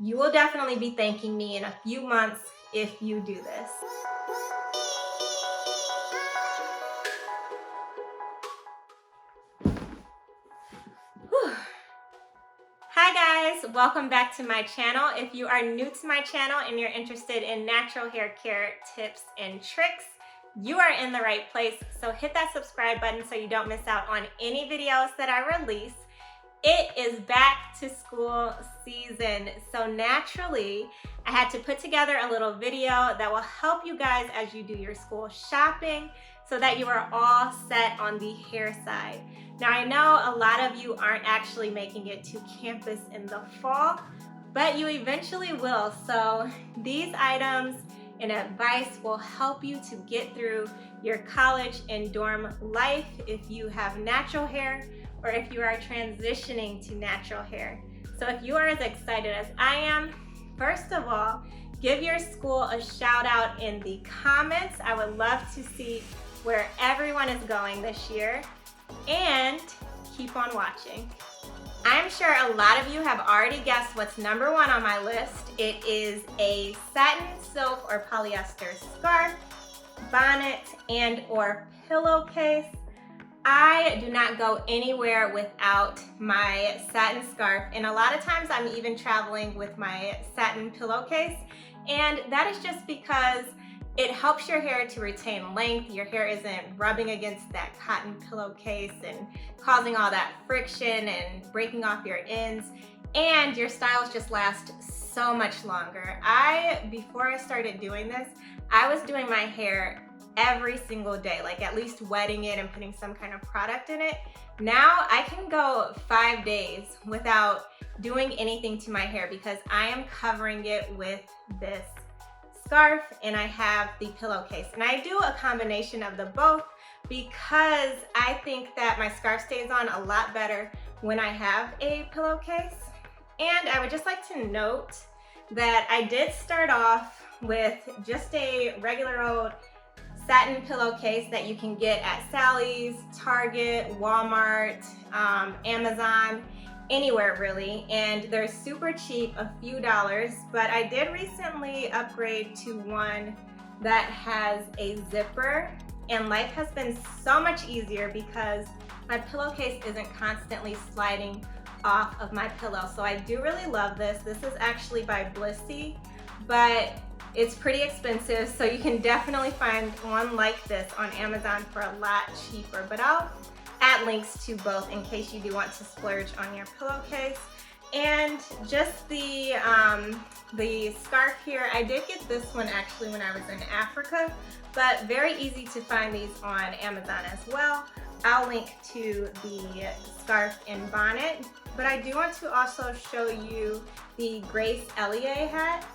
You will definitely be thanking me in a few months if you do this. Whew. Hi guys, welcome back to my channel. If you are new to my channel and you're interested in natural hair care tips and tricks, you are in the right place. So hit that subscribe button so you don't miss out on any videos that I release. It is back to school season, so naturally I had to put together a little video that will help you guys as you do your school shopping so that you are all set on the hair side. Now I know a lot of you aren't actually making it to campus in the fall, but you eventually will. So these items and advice will help you to get through your college and dorm life if you have natural hair or if you are transitioning to natural hair. So if you are as excited as I am, first of all, give your school a shout out in the comments. I would love to see where everyone is going this year, and keep on watching. I'm sure a lot of you have already guessed what's number one on my list. It is a satin, silk, or polyester scarf, bonnet, and or pillowcase. I do not go anywhere without my satin scarf, and a lot of times I'm even traveling with my satin pillowcase, and that is just because it helps your hair to retain length. Your hair isn't rubbing against that cotton pillowcase and causing all that friction and breaking off your ends, and your styles just last so much longer. Before I started doing this, I was doing my hair every single day, like at least wetting it and putting some kind of product in it. Now I can go 5 days without doing anything to my hair because I am covering it with this scarf and I have the pillowcase. And I do a combination of the both because I think that my scarf stays on a lot better when I have a pillowcase. And I would just like to note that I did start off with just a regular old satin pillowcase that you can get at Sally's, Target, Walmart, Amazon, anywhere really, and they're super cheap, a few dollars, but I did recently upgrade to one that has a zipper, and life has been so much easier because my pillowcase isn't constantly sliding off of my pillow. So I do really love this. This is actually by Blissy, but it's pretty expensive, so you can definitely find one like this on Amazon for a lot cheaper, but I'll add links to both in case you do want to splurge on your pillowcase. And just the scarf here, I did get this one actually when I was in Africa, but very easy to find these on Amazon as well. I'll link to the scarf and bonnet, but I do want to also show you the Grace Elliott hat.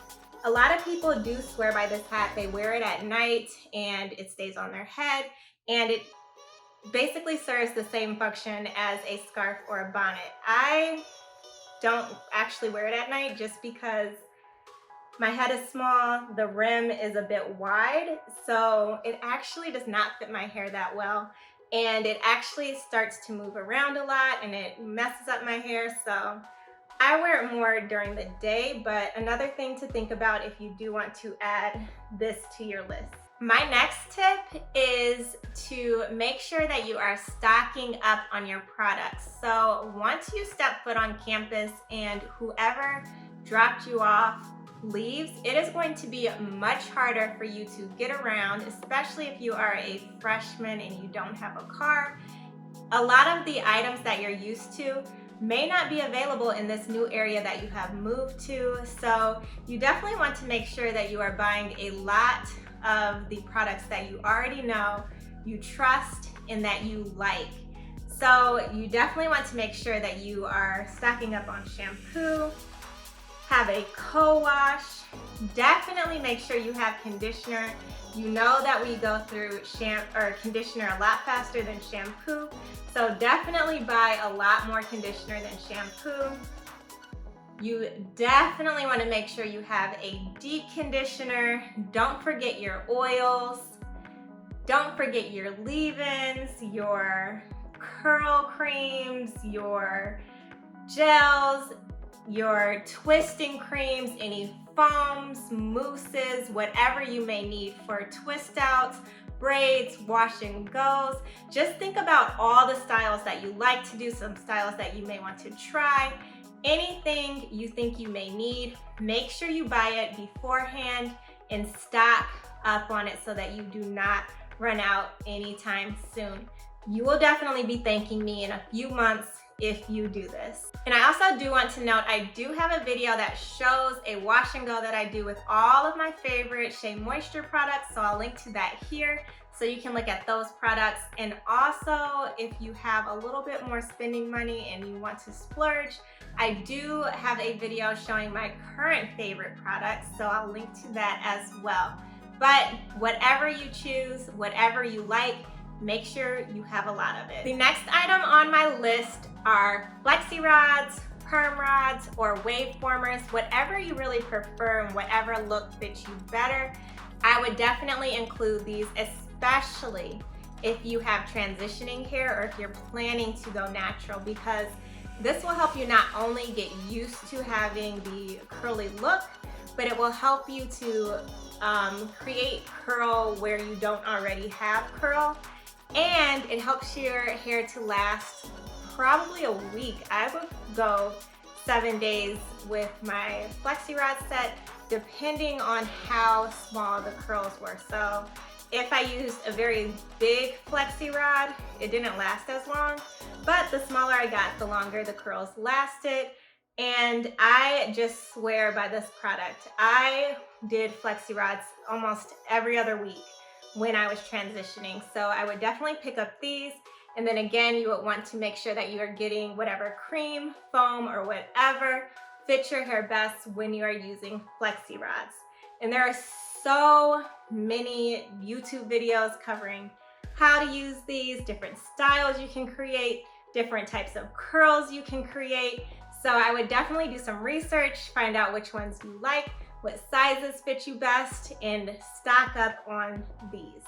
A lot of people do swear by this hat. They wear it at night and it stays on their head, and it basically serves the same function as a scarf or a bonnet. I don't actually wear it at night just because my head is small, the rim is a bit wide, so it actually does not fit my hair that well, and it actually starts to move around a lot and it messes up my hair, so I wear it more during the day. But another thing to think about if you do want to add this to your list. My next tip is to make sure that you are stocking up on your products. So once you step foot on campus and whoever dropped you off leaves, it is going to be much harder for you to get around, especially if you are a freshman and you don't have a car. A lot of the items that you're used to may not be available in this new area that you have moved to. So you definitely want to make sure that you are buying a lot of the products that you already know, you trust, and that you like. So you definitely want to make sure that you are stocking up on shampoo, have a co-wash, definitely make sure you have conditioner. You know that we go through conditioner a lot faster than shampoo, so definitely buy a lot more conditioner than shampoo. You definitely want to make sure you have a deep conditioner. Don't forget your oils. Don't forget your leave-ins, your curl creams, your gels. your twisting creams, any foams, mousses, whatever you may need for twist outs, braids, wash and goes. Just think about all the styles that you like to do, some styles that you may want to try. Anything you think you may need, make sure you buy it beforehand and stock up on it so that you do not run out anytime soon. You will definitely be thanking me in a few months if you do this. And I also do want to note, I do have a video that shows a wash and go that I do with all of my favorite Shea Moisture products, so I'll link to that here so you can look at those products. And also, if you have a little bit more spending money and you want to splurge, I do have a video showing my current favorite products, so I'll link to that as well. But whatever you choose, whatever you like, make sure you have a lot of it. The next item on my list are flexi rods, perm rods, or wave formers, whatever you really prefer and whatever look fits you better. I would definitely include these, especially if you have transitioning hair or if you're planning to go natural, because this will help you not only get used to having the curly look, but it will help you to create curl where you don't already have curl. And it helps your hair to last probably a week. I would go 7 days with my flexi rod set, depending on how small the curls were. So if I used a very big flexi rod, it didn't last as long, but the smaller I got, the longer the curls lasted. And I just swear by this product. I did flexi rods almost every other week when I was transitioning. So I would definitely pick up these. And then again, you would want to make sure that you are getting whatever cream, foam, or whatever fits your hair best when you are using flexi rods. And there are so many YouTube videos covering how to use these, different styles you can create, different types of curls you can create. So I would definitely do some research, find out which ones you like, what sizes fit you best, and stock up on these.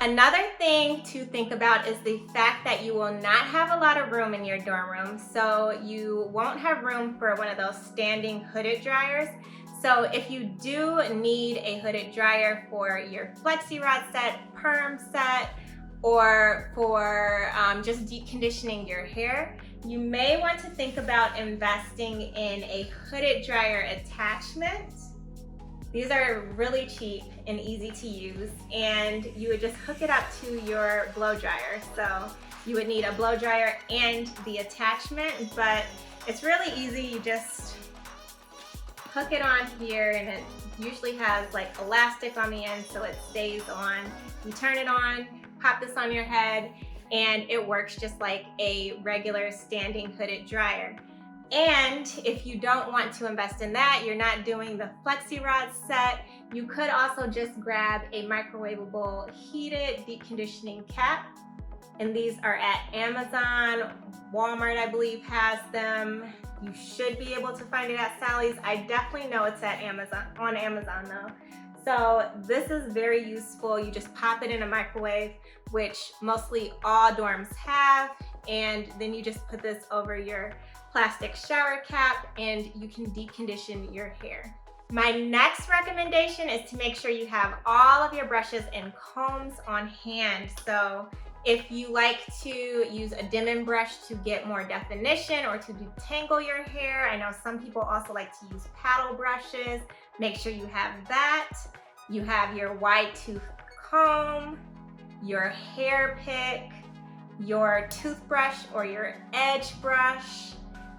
Another thing to think about is the fact that you will not have a lot of room in your dorm room, so you won't have room for one of those standing hooded dryers. So if you do need a hooded dryer for your flexi rod set, perm set, or for just deep conditioning your hair, you may want to think about investing in a hooded dryer attachment. These are really cheap and easy to use, and you would just hook it up to your blow dryer. So you would need a blow dryer and the attachment, but it's really easy. You just hook it on here, and it usually has like elastic on the end so it stays on. You turn it on, pop this on your head, and it works just like a regular standing hooded dryer. And if you don't want to invest in that, you're not doing the flexi rod set, you could also just grab a microwavable heated deep conditioning cap. And these are at Amazon. Walmart, I believe, has them. You should be able to find it at Sally's. I definitely know it's at Amazon, on Amazon though. So this is very useful. You just pop it in a microwave, which mostly all dorms have, and then you just put this over your plastic shower cap and you can deep condition your hair. My next recommendation is to make sure you have all of your brushes and combs on hand. So if you like to use a Denman brush to get more definition or to detangle your hair, I know some people also like to use paddle brushes. Make sure you have that. You have your wide tooth comb, your hair pick, your toothbrush or your edge brush,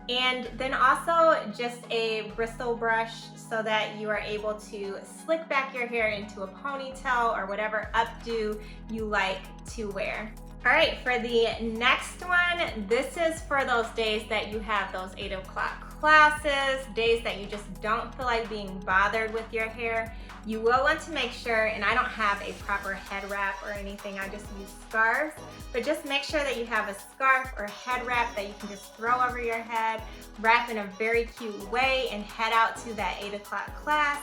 and then also just a bristle brush so that you are able to slick back your hair into a ponytail or whatever updo you like to wear. All right, for the next one, this is for those days that you have those 8 o'clock classes, days that you just don't feel like being bothered with your hair. You will want to make sure, and I don't have a proper head wrap or anything, I just use scarves, but just make sure that you have a scarf or head wrap that you can just throw over your head, wrap in a very cute way, and head out to that 8 o'clock class.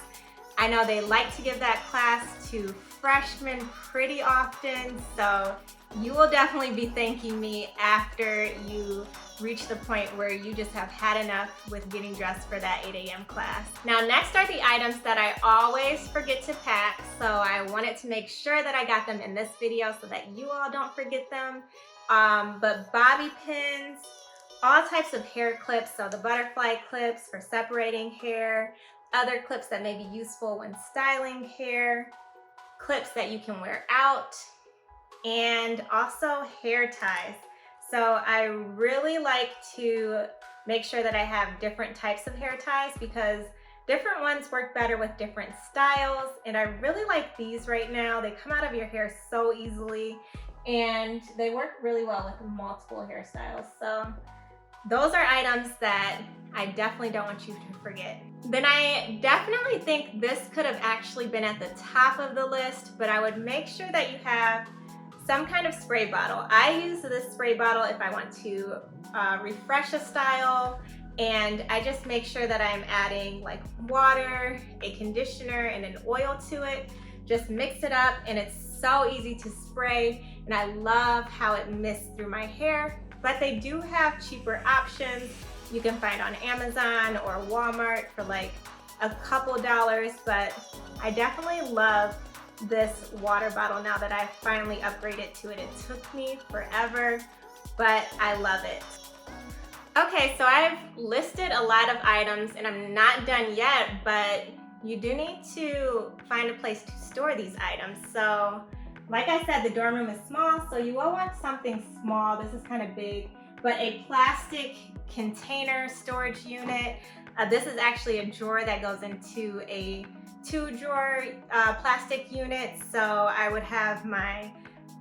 I know they like to give that class to freshmen pretty often, so you will definitely be thanking me after you reach the point where you just have had enough with getting dressed for that 8 a.m. class. Now next are the items that I always forget to pack, so I wanted to make sure that I got them in this video so that you all don't forget them. But bobby pins, all types of hair clips, so the butterfly clips for separating hair, other clips that may be useful when styling hair, clips that you can wear out, and also hair ties. So I really like to make sure that I have different types of hair ties because different ones work better with different styles, and I really like these right now. They come out of your hair so easily and they work really well with multiple hairstyles. So those are items that I definitely don't want you to forget. Then I definitely think this could have actually been at the top of the list, but I would make sure that you have some kind of spray bottle. I use this spray bottle if I want to refresh a style, and I just make sure that I'm adding like water, a conditioner, and an oil to it. Just mix it up, and it's so easy to spray, and I love how it mists through my hair. But they do have cheaper options you can find on Amazon or Walmart for like a couple dollars, but I definitely love this water bottle now that I finally upgraded to it. It took me forever, but I love it. Okay, so I've listed a lot of items and I'm not done yet, but you do need to find a place to store these items. So like I said, the dorm room is small, so you will want something small. This is kind of big, but a plastic container storage unit. This is actually a drawer that goes into a 2-drawer plastic unit. So I would have my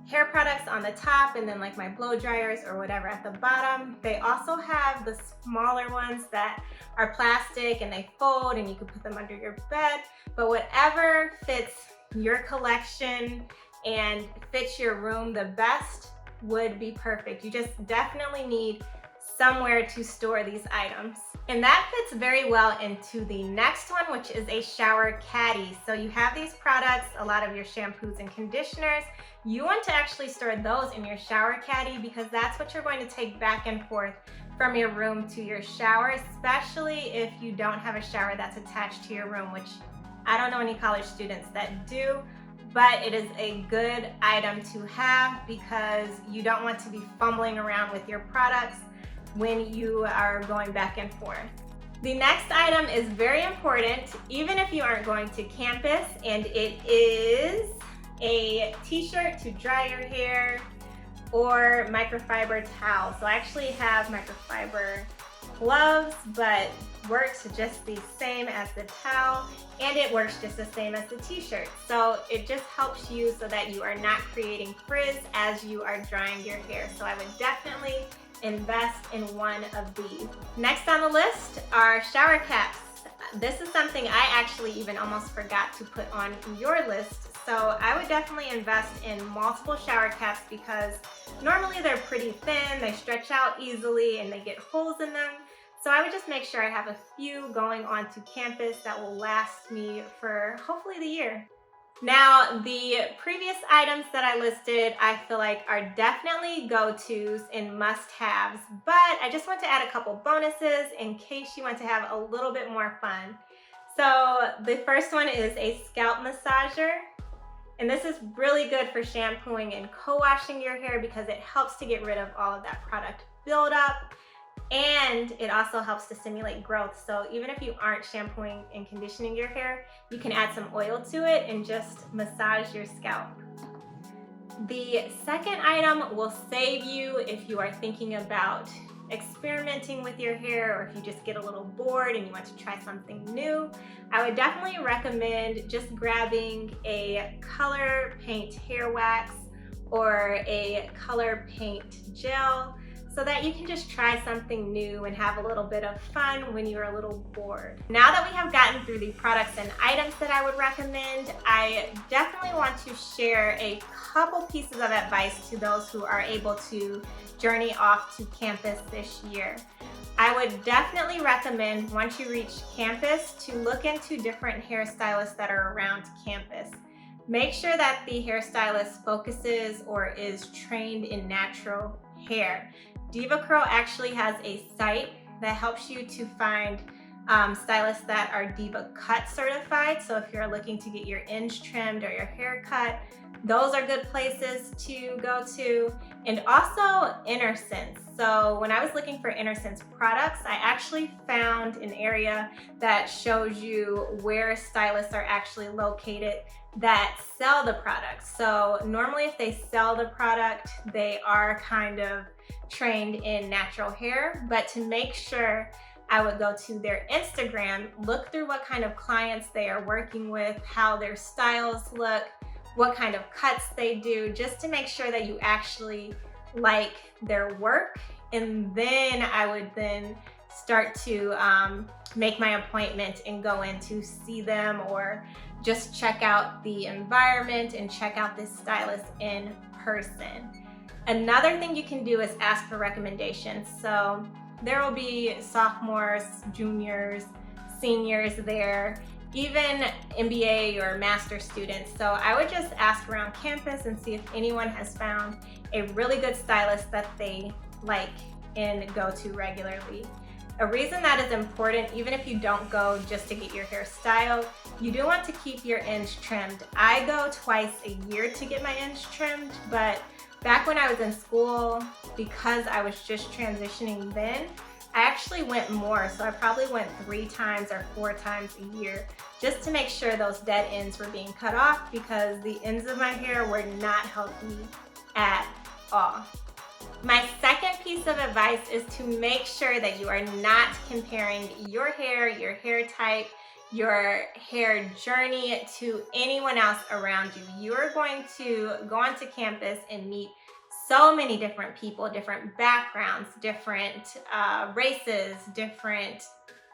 hair products on the top and then like my blow dryers or whatever at the bottom. They also have the smaller ones that are plastic and they fold and you can put them under your bed, but whatever fits your collection and fits your room the best would be perfect. You just definitely need somewhere to store these items. And that fits very well into the next one, which is a shower caddy. So you have these products, a lot of your shampoos and conditioners. You want to actually store those in your shower caddy because that's what you're going to take back and forth from your room to your shower, especially if you don't have a shower that's attached to your room, which I don't know any college students that do, but it is a good item to have because you don't want to be fumbling around with your products when you are going back and forth. The next item is very important, even if you aren't going to campus, and it is a t-shirt to dry your hair or microfiber towel. So I actually have microfiber gloves, but works just the same as the towel, and it works just the same as the t-shirt. So it just helps you so that you are not creating frizz as you are drying your hair. So I would definitely invest in one of these. Next on the list are shower caps. This is something I actually even almost forgot to put on your list. So I would definitely invest in multiple shower caps because normally they're pretty thin, they stretch out easily, and they get holes in them. So I would just make sure I have a few going onto campus that will last me for hopefully the year. Now, the previous items that I listed, I feel like are definitely go-tos and must-haves, but I just want to add a couple bonuses in case you want to have a little bit more fun. So the first one is a scalp massager, and this is really good for shampooing and co-washing your hair because it helps to get rid of all of that product buildup. And it also helps to stimulate growth. So even if you aren't shampooing and conditioning your hair, you can add some oil to it and just massage your scalp. The second item will save you if you are thinking about experimenting with your hair or if you just get a little bored and you want to try something new. I would definitely recommend just grabbing a color paint hair wax or a color paint gel, so that you can just try something new and have a little bit of fun when you're a little bored. Now that we have gotten through the products and items that I would recommend, I definitely want to share a couple pieces of advice to those who are able to journey off to campus this year. I would definitely recommend, once you reach campus, to look into different hairstylists that are around campus. Make sure that the hairstylist focuses or is trained in natural hair. DevaCurl actually has a site that helps you to find stylists that are DevaCut certified. So if you're looking to get your ends trimmed or your hair cut, those are good places to go to. And also InnerSense. So when I was looking for InnerSense products, I actually found an area that shows you where stylists are actually located that sell the product. So normally if they sell the product, they are kind of trained in natural hair, but to make sure, I would go to their Instagram, look through what kind of clients they are working with, how their styles look, what kind of cuts they do, just to make sure that you actually like their work. And then I would then start to make my appointment and go in to see them, or just check out the environment and check out this stylist in person. Another thing you can do is ask for recommendations. So there will be sophomores, juniors, seniors there, even MBA or master students. So I would just ask around campus and see if anyone has found a really good stylist that they like and go to regularly. A reason that is important, even if you don't go just to get your hair styled, you do want to keep your ends trimmed. I go twice a year to get my ends trimmed, but back when I was in school, because I was just transitioning then, I actually went more. So I probably went 3 times or 4 times a year just to make sure those dead ends were being cut off, because the ends of my hair were not healthy at all. My second piece of advice is to make sure that you are not comparing your hair type, your hair journey to anyone else around you. You're going to go onto campus and meet so many different people, different backgrounds, different races, different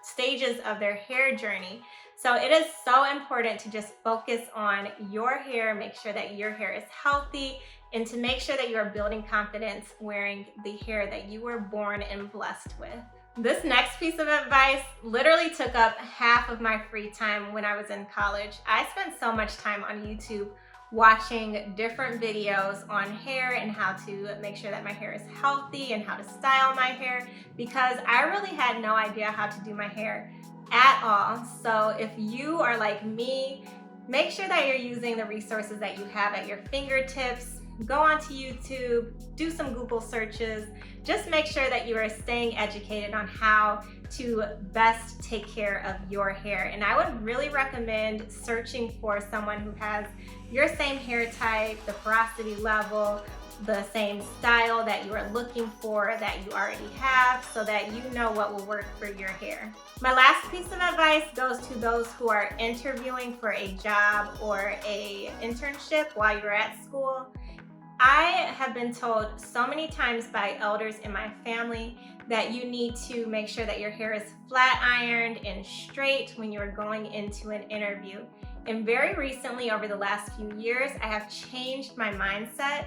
stages of their hair journey. So it is so important to just focus on your hair, make sure that your hair is healthy, and to make sure that you are building confidence wearing the hair that you were born and blessed with. This next piece of advice literally took up half of my free time when I was in college. I spent so much time on YouTube watching different videos on hair and how to make sure that my hair is healthy and how to style my hair, because I really had no idea how to do my hair at all. So if you are like me, make sure that you're using the resources that you have at your fingertips. Go onto YouTube, do some Google searches, just make sure that you are staying educated on how to best take care of your hair. And I would really recommend searching for someone who has your same hair type, the porosity level, the same style that you are looking for that you already have, so that you know what will work for your hair. My last piece of advice goes to those who are interviewing for a job or a internship while you're at school. I have been told so many times by elders in my family that you need to make sure that your hair is flat ironed and straight when you're going into an interview. And very recently, over the last few years, I have changed my mindset.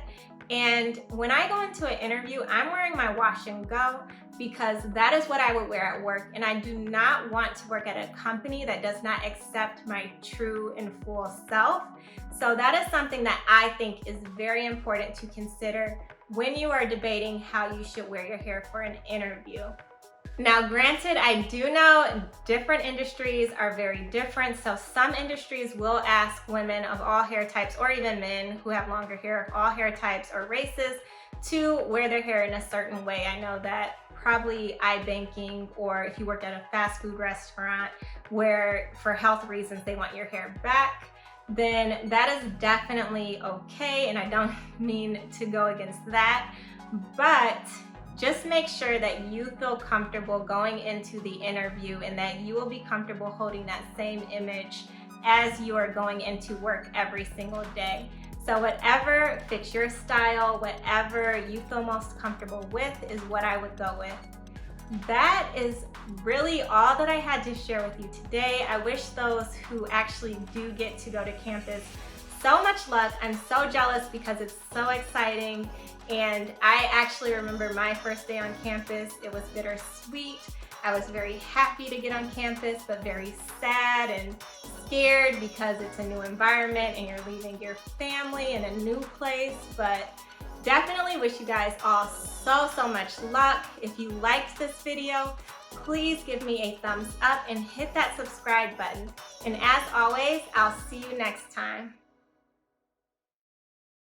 And when I go into an interview, I'm wearing my wash and go, because that is what I would wear at work. And I do not want to work at a company that does not accept my true and full self. So that is something that I think is very important to consider when you are debating how you should wear your hair for an interview. Now, granted, I do know different industries are very different. So some industries will ask women of all hair types, or even men who have longer hair of all hair types or races, to wear their hair in a certain way. I know that probably iBanking, or if you work at a fast food restaurant where for health reasons they want your hair back, then that is definitely okay. And I don't mean to go against that, but just make sure that you feel comfortable going into the interview and that you will be comfortable holding that same image as you are going into work every single day. So whatever fits your style, whatever you feel most comfortable with, is what I would go with. That is really all that I had to share with you today. I wish those who actually do get to go to campus so much luck. I'm so jealous because it's so exciting. And I actually remember my first day on campus. It was bittersweet. I was very happy to get on campus, but very sad and scared because it's a new environment and you're leaving your family in a new place. But definitely wish you guys all so much luck. If you liked this video, please give me a thumbs up and hit that subscribe button. And as always, I'll see you next time.